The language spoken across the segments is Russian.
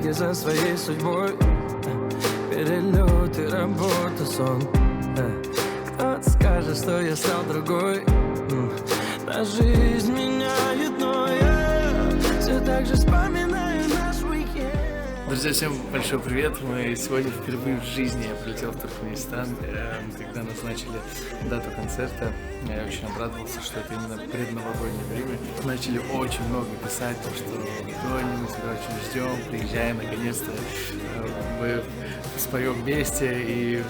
гонки за своей судьбой. Перелеты, работа, сон. Кто-то скажет, что я стал другой. Но жизнь меняет, но я все так же вспоминаю наш уикенд. Друзья, всем большой привет! Мы сегодня впервые в жизни я прилетел в Туркменистан, когда назначили дату концерта. Я очень обрадовался, что это именно предновогоднее время. Начали очень много писать, то, что мы тебя очень ждем, приезжай, наконец-то мы споем вместе. И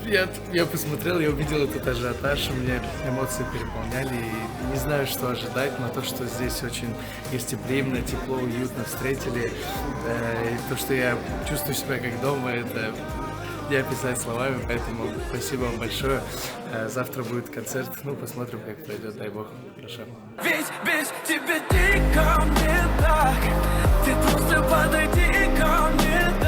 я посмотрел, я увидел этот ажиотаж, меня эмоции переполняли, и не знаю, что ожидать, но то, что здесь очень гостеприимно, тепло, уютно встретили, и то, что я чувствую себя как дома, это не описать словами, поэтому спасибо вам большое. Завтра будет концерт, посмотрим, как пройдет, дай бог, хорошо. Ведь без тебя ты ко мне так, ты просто подойди ко мне так.